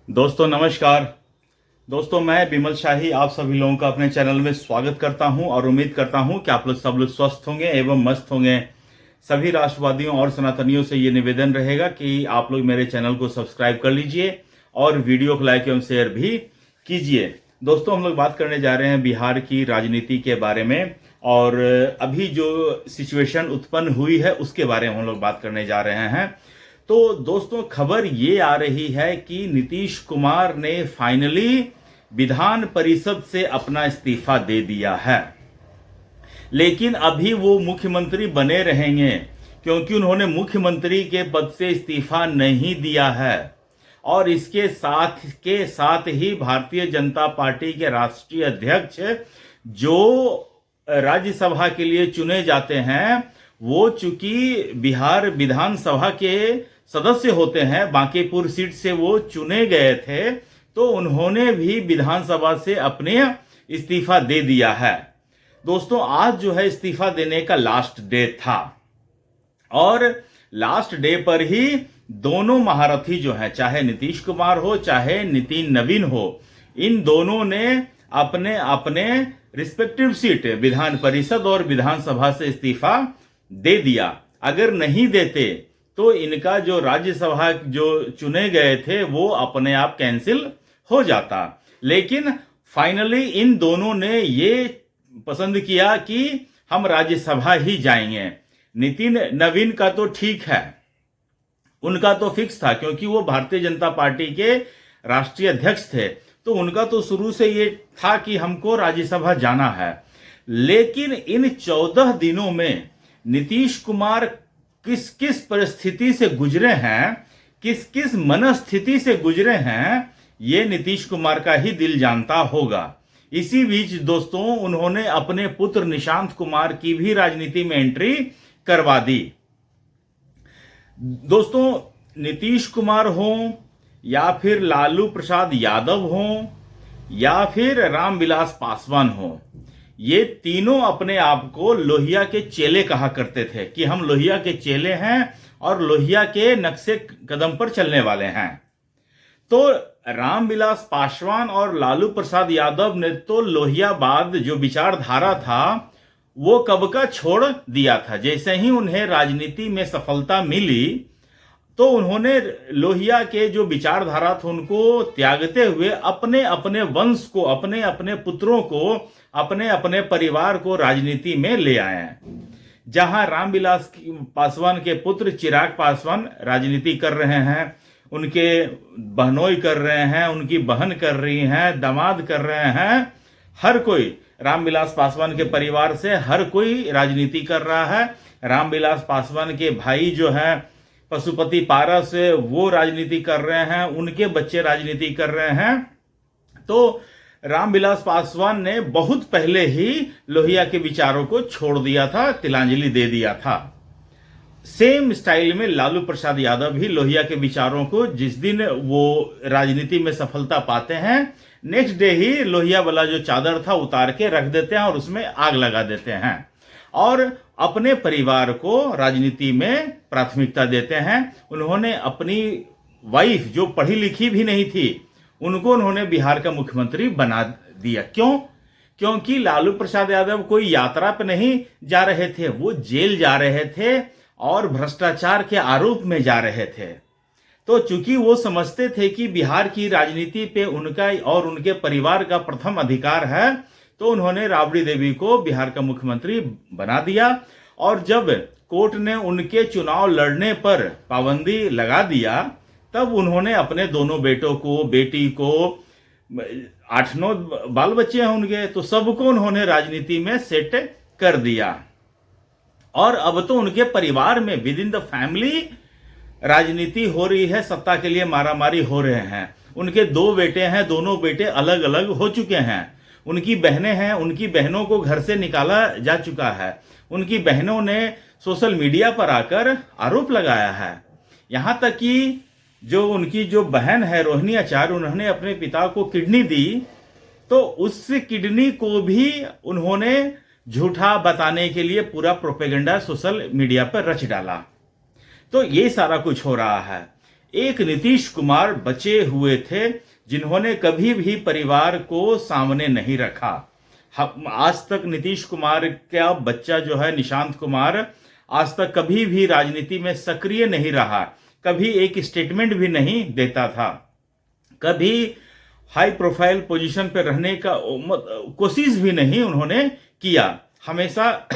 दोस्तों नमस्कार। दोस्तों मैं विमल शाही आप सभी लोगों का अपने चैनल में स्वागत करता हूं और उम्मीद करता हूं कि आप लोग सब लोग स्वस्थ होंगे एवं मस्त होंगे। सभी राष्ट्रवादियों और सनातनियों से ये निवेदन रहेगा कि आप लोग मेरे चैनल को सब्सक्राइब कर लीजिए और वीडियो को लाइक एवं शेयर भी कीजिए। दोस्तों हम लोग बात करने जा रहे हैं बिहार की राजनीति के बारे में और अभी जो सिचुएशन उत्पन्न हुई है उसके बारे में हम लोग बात करने जा रहे हैं। तो दोस्तों खबर ये आ रही है कि नीतीश कुमार ने फाइनली विधान परिषद से अपना इस्तीफा दे दिया है, लेकिन अभी वो मुख्यमंत्री बने रहेंगे क्योंकि उन्होंने मुख्यमंत्री के पद से इस्तीफा नहीं दिया है। और इसके साथ ही भारतीय जनता पार्टी के राष्ट्रीय अध्यक्ष जो राज्यसभा के लिए चुने जाते हैं वो चूंकि बिहार विधानसभा के सदस्य होते हैं, बांकीपुर सीट से वो चुने गए थे, तो उन्होंने भी विधानसभा से अपने इस्तीफा दे दिया है। दोस्तों आज जो है इस्तीफा देने का लास्ट डे था और लास्ट डे पर ही दोनों महारथी जो हैं, चाहे नीतीश कुमार हो चाहे नितिन नवीन हो, इन दोनों ने अपने अपने रिस्पेक्टिव सीट विधान परिषद और विधानसभा से इस्तीफा दे दिया। अगर नहीं देते तो इनका जो राज्यसभा जो चुने गए थे वो अपने आप कैंसिल हो जाता। लेकिन फाइनली इन दोनों ने ये पसंद किया कि हम राज्यसभा ही जाएंगे। नितिन नवीन का तो ठीक है, उनका तो फिक्स था क्योंकि वो भारतीय जनता पार्टी के राष्ट्रीय अध्यक्ष थे, तो उनका तो शुरू से ये था कि हमको राज्यसभा जाना है। लेकिन इन 14 दिनों में नीतीश कुमार किस किस परिस्थिति से गुजरे हैं, किस किस मनस्थिति से गुजरे हैं, ये नीतीश कुमार का ही दिल जानता होगा। इसी बीच दोस्तों उन्होंने अपने पुत्र निशांत कुमार की भी राजनीति में एंट्री करवा दी। दोस्तों नीतीश कुमार हो या फिर लालू प्रसाद यादव हो या फिर रामविलास पासवान हो, ये तीनों अपने आप को लोहिया के चेले कहा करते थे कि हम लोहिया के चेले हैं और लोहिया के नक्शे कदम पर चलने वाले हैं। तो रामविलास पासवान और लालू प्रसाद यादव ने तो लोहियावाद जो विचारधारा था वो कब का छोड़ दिया था। जैसे ही उन्हें राजनीति में सफलता मिली तो उन्होंने लोहिया के जो विचारधारा था उनको त्यागते हुए अपने अपने वंश को, अपने अपने पुत्रों को, अपने अपने परिवार को राजनीति में ले आए। जहां रामविलास पासवान के पुत्र चिराग पासवान राजनीति कर रहे हैं, उनके बहनोई कर रहे हैं, उनकी बहन कर रही हैं, दामाद कर रहे हैं, हर कोई रामविलास पासवान के परिवार से हर कोई राजनीति कर रहा है। रामविलास पासवान के भाई जो है पशुपति पारस वो राजनीति कर रहे हैं, उनके बच्चे राजनीति कर रहे हैं। तो रामविलास पासवान ने बहुत पहले ही लोहिया के विचारों को छोड़ दिया था, तिलांजलि दे दिया था। सेम स्टाइल में लालू प्रसाद यादव भी लोहिया के विचारों को जिस दिन वो राजनीति में सफलता पाते हैं नेक्स्ट डे ही लोहिया वाला जो चादर था उतार के रख देते हैं और उसमें आग लगा देते हैं और अपने परिवार को राजनीति में प्राथमिकता देते हैं। उन्होंने अपनी वाइफ जो पढ़ी लिखी भी नहीं थी उनको उन्होंने बिहार का मुख्यमंत्री बना दिया। क्यों? क्योंकि लालू प्रसाद यादव कोई यात्रा पे नहीं जा रहे थे, वो जेल जा रहे थे और भ्रष्टाचार के आरोप में जा रहे थे। तो चूंकि वो समझते थे कि बिहार की राजनीति पे उनका और उनके परिवार का प्रथम अधिकार है, तो उन्होंने राबड़ी देवी को बिहार का मुख्यमंत्री बना दिया। और जब कोर्ट ने उनके चुनाव लड़ने पर पाबंदी लगा दिया तब उन्होंने अपने दोनों बेटों को, बेटी को, 8-9 बाल बच्चे हैं उनके, तो सबको उन्होंने राजनीति में सेट कर दिया। और अब तो उनके परिवार में विद इन द फैमिली राजनीति हो रही है, सत्ता के लिए मारामारी हो रहे हैं। उनके 2 बेटे हैं, दोनों बेटे अलग अलग हो चुके हैं। उनकी बहनें हैं, उनकी बहनों को घर से निकाला जा चुका है। उनकी बहनों ने सोशल मीडिया पर आकर आरोप लगाया है। यहां तक कि जो उनकी जो बहन है रोहिणी आचार्य, उन्होंने अपने पिता को किडनी दी तो उस किडनी को भी उन्होंने झूठा बताने के लिए पूरा प्रोपेगेंडा सोशल मीडिया पर रच डाला। तो ये सारा कुछ हो रहा है। एक नीतीश कुमार बचे हुए थे जिन्होंने कभी भी परिवार को सामने नहीं रखा। आज तक नीतीश कुमार का बच्चा जो है निशांत कुमार आज तक कभी भी राजनीति में सक्रिय नहीं रहा, कभी एक स्टेटमेंट भी नहीं देता था, कभी हाई प्रोफाइल पोजीशन पर रहने का कोशिश भी नहीं उन्होंने किया। हमेशा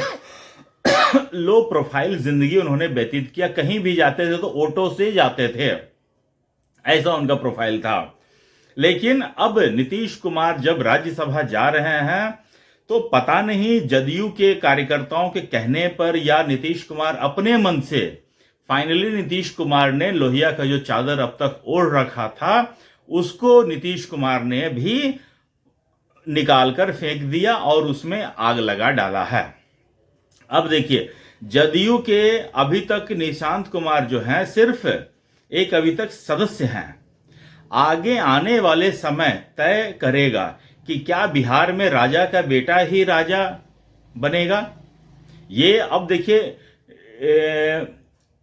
लो प्रोफाइल जिंदगी उन्होंने व्यतीत किया। कहीं भी जाते थे तो ऑटो से जाते थे, ऐसा उनका प्रोफाइल था। लेकिन अब नीतीश कुमार जब राज्यसभा जा रहे हैं तो पता नहीं जदयू के कार्यकर्ताओं के कहने पर या नीतीश कुमार अपने मन से फाइनली नीतीश कुमार ने लोहिया का जो चादर अब तक ओढ़ रखा था उसको नीतीश कुमार ने भी निकालकर फेंक दिया और उसमें आग लगा डाला है। अब देखिए, जदयू के अभी तक निशांत कुमार जो हैं सिर्फ एक अभी तक सदस्य हैं। आगे आने वाले समय तय करेगा कि क्या बिहार में राजा का बेटा ही राजा बनेगा। ये अब देखिए,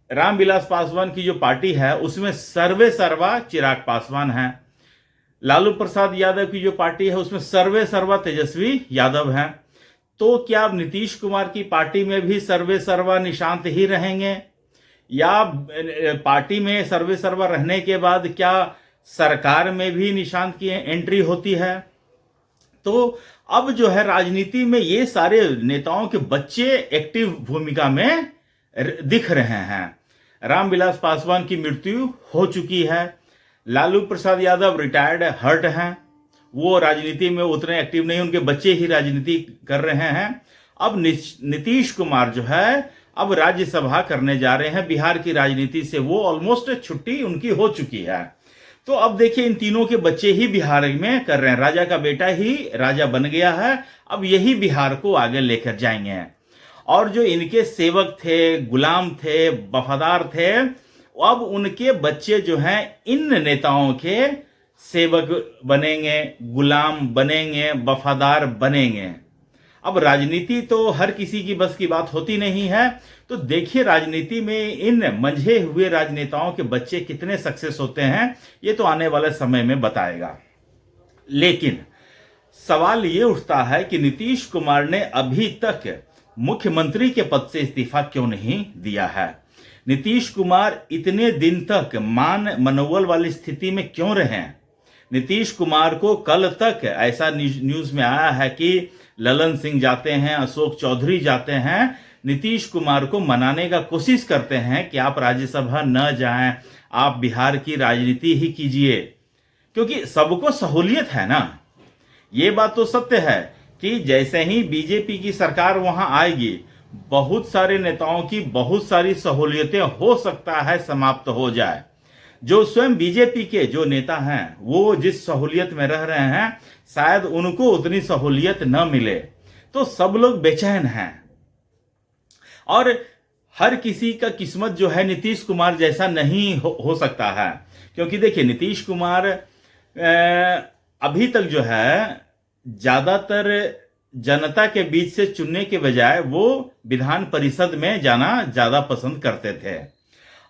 रामविलास पासवान की जो पार्टी है उसमें सर्वे सर्वा चिराग पासवान है। लालू प्रसाद यादव की जो पार्टी है उसमें सर्वे सर्वा तेजस्वी यादव है। तो क्या अब नीतीश कुमार की पार्टी में भी सर्वे सर्वा निशांत ही रहेंगे, या पार्टी में सर्वे सर्वा रहने के बाद क्या सरकार में भी निशांत की एंट्री होती है। तो अब जो है राजनीति में ये सारे नेताओं के बच्चे एक्टिव भूमिका में दिख रहे हैं। रामविलास पासवान की मृत्यु हो चुकी है, लालू प्रसाद यादव रिटायर्ड हर्ट हैं, वो राजनीति में उतने एक्टिव नहीं, उनके बच्चे ही राजनीति कर रहे हैं। अब नीतीश कुमार जो है अब राज्यसभा करने जा रहे हैं। बिहार की राजनीति से वो ऑलमोस्ट छुट्टी उनकी हो चुकी है। तो अब देखिए, इन तीनों के बच्चे ही बिहार में कर रहे हैं, राजा का बेटा ही राजा बन गया है। अब यही बिहार को आगे लेकर जाएंगे। और जो इनके सेवक थे, गुलाम थे, वफादार थे, अब उनके बच्चे जो हैं इन नेताओं के सेवक बनेंगे, गुलाम बनेंगे, वफादार बनेंगे। अब राजनीति तो हर किसी की बस की बात होती नहीं है। तो देखिए, राजनीति में इन मंझे हुए राजनेताओं के बच्चे कितने सक्सेस होते हैं, ये तो आने वाले समय में बताएगा। लेकिन सवाल ये उठता है कि नीतीश कुमार ने अभी तक मुख्यमंत्री के पद से इस्तीफा क्यों नहीं दिया है। नीतीश कुमार इतने दिन तक मान मनोबल वाली स्थिति में क्यों रहे। नीतीश कुमार को कल तक ऐसा न्यूज में आया है कि ललन सिंह जाते हैं, अशोक चौधरी जाते हैं, नीतीश कुमार को मनाने का कोशिश करते हैं कि आप राज्यसभा न जाएं, आप बिहार की राजनीति ही कीजिए, क्योंकि सबको सहूलियत है ना। ये बात तो सत्य है कि जैसे ही बीजेपी की सरकार वहां आएगी, बहुत सारे नेताओं की बहुत सारी सहूलियतें हो सकता है समाप्त हो जाए। जो स्वयं बीजेपी के जो नेता हैं वो जिस सहूलियत में रह रहे हैं, शायद उनको उतनी सहूलियत न मिले। तो सब लोग बेचैन हैं और हर किसी का किस्मत जो है नीतीश कुमार जैसा नहीं हो सकता है। क्योंकि देखिए, नीतीश कुमार अभी तक जो है ज्यादातर जनता के बीच से चुनने के बजाय वो विधान परिषद में जाना ज्यादा पसंद करते थे।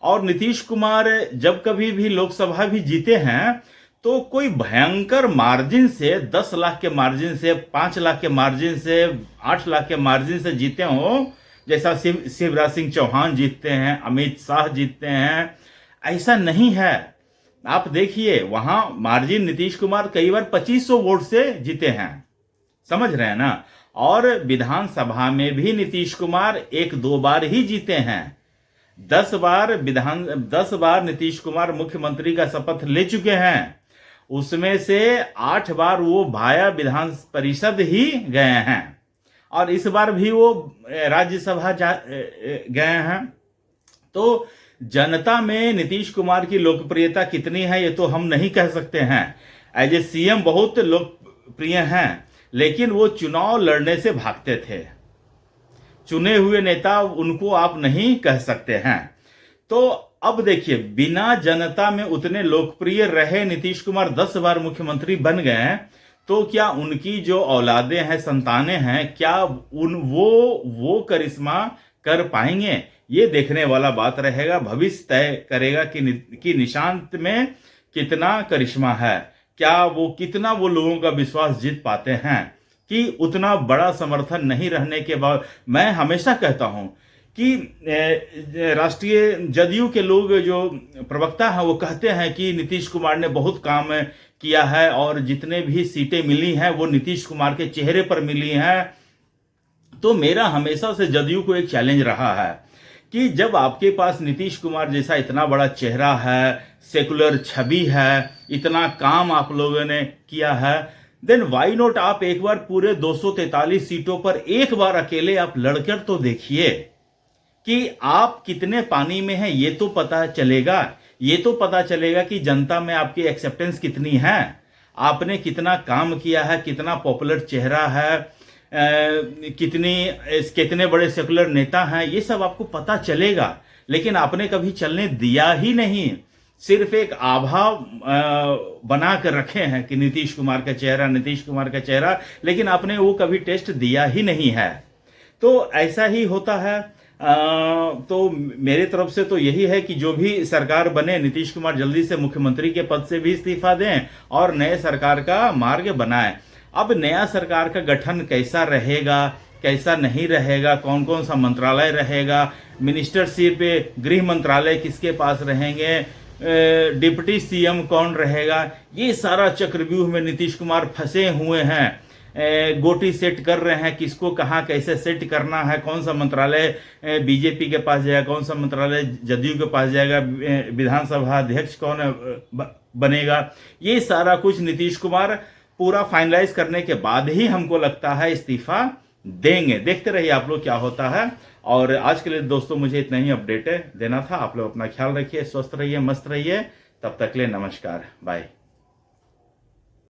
और नीतीश कुमार जब कभी भी लोकसभा भी जीते हैं तो कोई भयंकर मार्जिन से, 10 लाख के मार्जिन से, 5 लाख के मार्जिन से, 8 लाख के मार्जिन से जीते हो, जैसा शिवराज सिंह चौहान जीतते हैं, अमित शाह जीतते हैं, ऐसा नहीं है। आप देखिए, वहां मार्जिन नीतीश कुमार कई बार 2500 वोट से जीते हैं, समझ रहे हैं ना। और विधानसभा में भी नीतीश कुमार 1-2 बार ही जीते हैं। 10 बार नीतीश कुमार मुख्यमंत्री का शपथ ले चुके हैं, उसमें से 8 बार वो भाया विधान परिषद ही गए हैं और इस बार भी वो राज्यसभा गए हैं। तो जनता में नीतीश कुमार की लोकप्रियता कितनी है ये तो हम नहीं कह सकते हैं। एज ए सीएम बहुत लोकप्रिय हैं, लेकिन वो चुनाव लड़ने से भागते थे। चुने हुए नेता उनको आप नहीं कह सकते हैं। तो अब देखिए, बिना जनता में उतने लोकप्रिय रहे नीतीश कुमार 10 बार मुख्यमंत्री बन गए, तो क्या उनकी जो औलादे हैं, संतानें हैं, क्या वो करिश्मा कर पाएंगे, ये देखने वाला बात रहेगा। भविष्य तय करेगा कि निशांत में कितना करिश्मा है, क्या वो कितना वो लोगों का विश्वास जीत पाते हैं कि उतना बड़ा समर्थन नहीं रहने के बाद। मैं हमेशा कहता हूं कि राष्ट्रीय जदयू के लोग जो प्रवक्ता हैं वो कहते हैं कि नीतीश कुमार ने बहुत काम किया है और जितने भी सीटें मिली हैं वो नीतीश कुमार के चेहरे पर मिली हैं। तो मेरा हमेशा से जदयू को एक चैलेंज रहा है कि जब आपके पास नीतीश कुमार जैसा इतना बड़ा चेहरा है, सेकुलर छवि है, इतना काम आप लोगों ने किया है, देन वाई नॉट आप एक बार पूरे 243 सीटों पर एक बार अकेले आप लड़कर तो देखिए कि आप कितने पानी में हैं। ये तो पता चलेगा, ये तो पता चलेगा कि जनता में आपकी एक्सेप्टेंस कितनी है, आपने कितना काम किया है, कितना पॉपुलर चेहरा है, कितने बड़े सेकुलर नेता हैं, ये सब आपको पता चलेगा। लेकिन आपने कभी चलने दिया ही नहीं, सिर्फ एक आभा बना कर रखे हैं कि नीतीश कुमार का चेहरा, नीतीश कुमार का चेहरा, लेकिन आपने वो कभी टेस्ट दिया ही नहीं है। तो ऐसा ही होता है। तो मेरी तरफ से तो यही है कि जो भी सरकार बने, नीतीश कुमार जल्दी से मुख्यमंत्री के पद से भी इस्तीफा दें और नए सरकार का मार्ग बनाएं। अब नया सरकार का गठन कैसा रहेगा, कैसा नहीं रहेगा, कौन कौन सा मंत्रालय रहेगा, मिनिस्टरशिप गृह मंत्रालय किसके पास रहेंगे, डिप्टी सीएम कौन रहेगा, ये सारा चक्रव्यूह में नीतीश कुमार फंसे हुए हैं। गोटी सेट कर रहे हैं, किसको कहाँ कैसे सेट करना है, कौन सा मंत्रालय बीजेपी के पास जाएगा, कौन सा मंत्रालय जदयू के पास जाएगा, विधानसभा अध्यक्ष कौन बनेगा, ये सारा कुछ नीतीश कुमार पूरा फाइनलाइज करने के बाद ही हमको लगता है इस्तीफा देंगे। देखते रहिए आप लोग क्या होता है। और आज के लिए दोस्तों मुझे इतना ही अपडेट देना था। आप लोग अपना ख्याल रखिए, स्वस्थ रहिए, मस्त रहिए। तब तक के लिए नमस्कार, बाय।